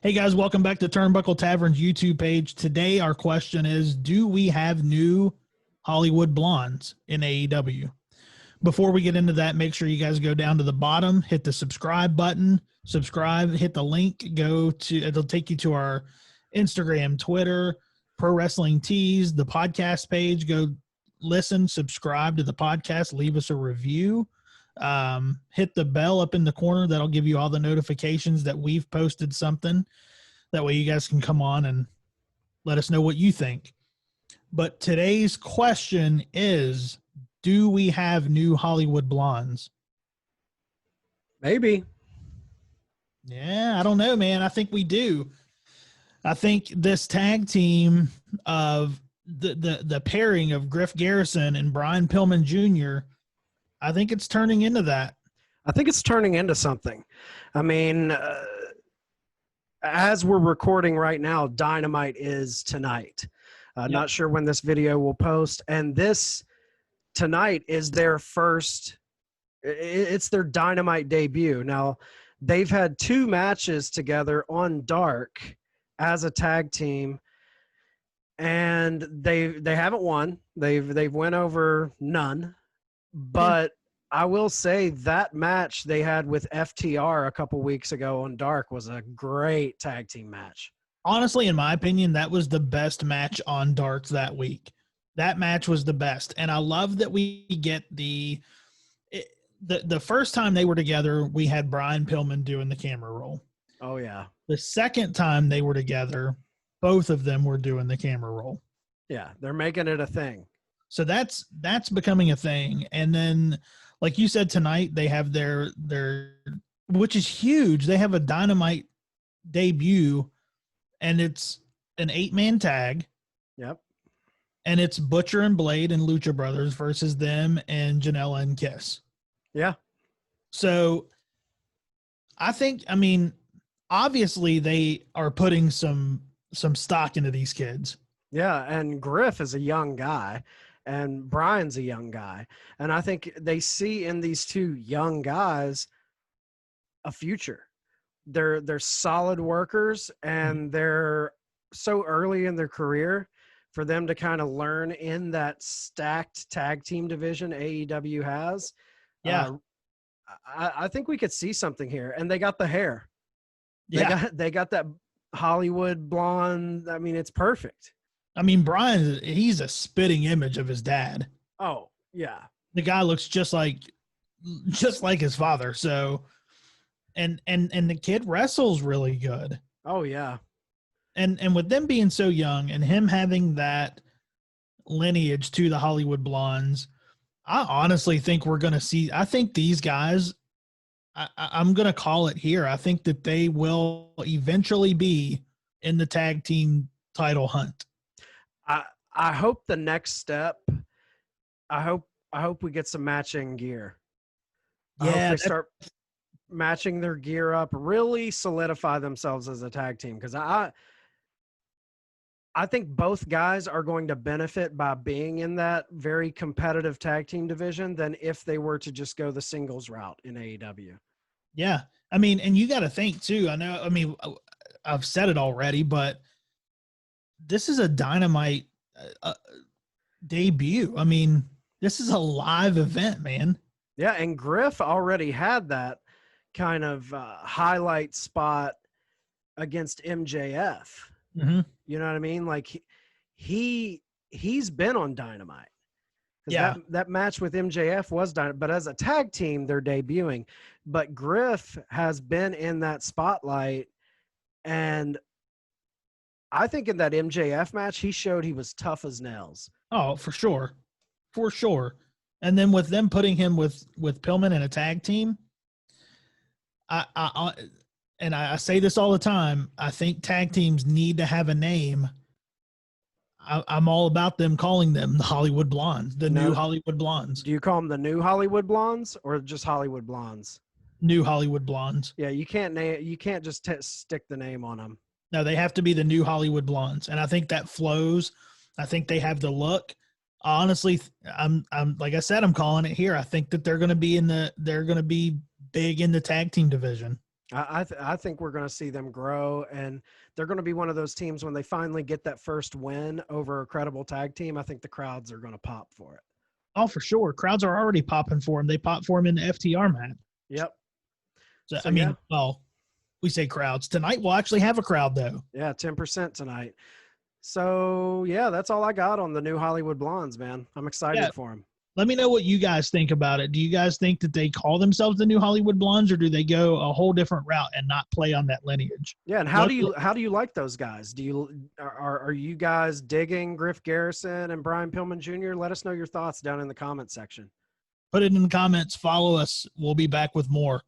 Hey guys, welcome back to Turnbuckle Tavern's YouTube page. Today our question is, do we have new Hollywood blondes in AEW? Before we get into that, make sure you guys go down to the bottom, hit the subscribe button, hit the link, it'll take you to our Instagram, Twitter, Pro Wrestling Tees, the podcast page. Go listen, subscribe to the podcast, leave us a review. Hit the bell up in the corner. That'll give you all the notifications that we've posted something. That way you guys can come on and let us know what you think. But today's question is, do we have new Hollywood blondes? Maybe. Yeah, I don't know, man. I think we do. I think this tag team of the pairing of Griff Garrison and Brian Pillman Jr., I think it's turning into that. I think it's turning into something. I mean, as we're recording right now, Dynamite is tonight. Yep. Not sure when this video will post. And this tonight is their first, it's their Dynamite debut. Now, they've had 2 matches together on Dark as a tag team, and they haven't won. They've went over none. But I will say that match they had with FTR a couple weeks ago on Dark was a great tag team match. Honestly, in my opinion, that was the best match on Dark that week. That match was the best. And I love that we get the first time they were together, we had Brian Pillman doing the camera roll. Oh, yeah. The second time they were together, both of them were doing the camera roll. Yeah, they're making it a thing. So that's becoming a thing. And then, like you said, tonight they have their which is huge. They have a Dynamite debut, and it's an 8-man tag. Yep. And it's Butcher and Blade and Lucha Brothers versus them and Janela and Kiss. Yeah. So I think, I mean, obviously they are putting some stock into these kids. Yeah, and Griff is a young guy. And Brian's a young guy. And I think they see in these 2 young guys a future. They're solid workers, and they're so early in their career for them to kind of learn in that stacked tag team division AEW has. Yeah. I think we could see something here. And they got the hair. Yeah. They got that Hollywood blonde. I mean, it's perfect. I mean, Brian, he's a spitting image of his dad. Oh, yeah. The guy looks just like his father. So, and the kid wrestles really good. Oh, yeah. And with them being so young and him having that lineage to the Hollywood Blondes, I honestly think we're going to see, I think these guys, I'm going to call it here. I think that they will eventually be in the tag team title hunt. I hope the next step, I hope we get some matching gear. I hope they start matching their gear up, really solidify themselves as a tag team. Because I think both guys are going to benefit by being in that very competitive tag team division than if they were to just go the singles route in AEW. Yeah. I mean, and you got to think too, I've said it already, but this is a Dynamite debut. I mean, this is a live event, man. Yeah, and Griff already had that kind of highlight spot against MJF. Mm-hmm. You know what I mean? Like he's been on Dynamite. Yeah, that match with MJF was Dynamite, but as a tag team, they're debuting. But Griff has been in that spotlight, and I think in that MJF match, he showed he was tough as nails. Oh, for sure. And then with them putting him with Pillman in a tag team, I say this all the time, I think tag teams need to have a name. I'm all about them calling them the Hollywood Blondes, new Hollywood Blondes. Do you call them the new Hollywood Blondes or just Hollywood Blondes? New Hollywood Blondes. Yeah, you can't just stick the name on them. No, they have to be the new Hollywood Blondes, and I think that flows. I think they have the look. Honestly, I'm like I said, I'm calling it here. I think that they're going to be big in the tag team division. I think we're going to see them grow, and they're going to be one of those teams when they finally get that first win over a credible tag team. I think the crowds are going to pop for it. Oh, for sure. Crowds are already popping for him. They popped for him in the FTR match. Yep. So I mean, well, we say crowds. Tonight we'll actually have a crowd, though. Yeah, 10% tonight. So, yeah, that's all I got on the new Hollywood Blondes, man. I'm excited for them. Let me know what you guys think about it. Do you guys think that they call themselves the new Hollywood Blondes, or do they go a whole different route and not play on that lineage? Yeah, and how do you like those guys? Are you guys digging Griff Garrison and Brian Pillman Jr.? Let us know your thoughts down in the comment section. Put it in the comments. Follow us. We'll be back with more.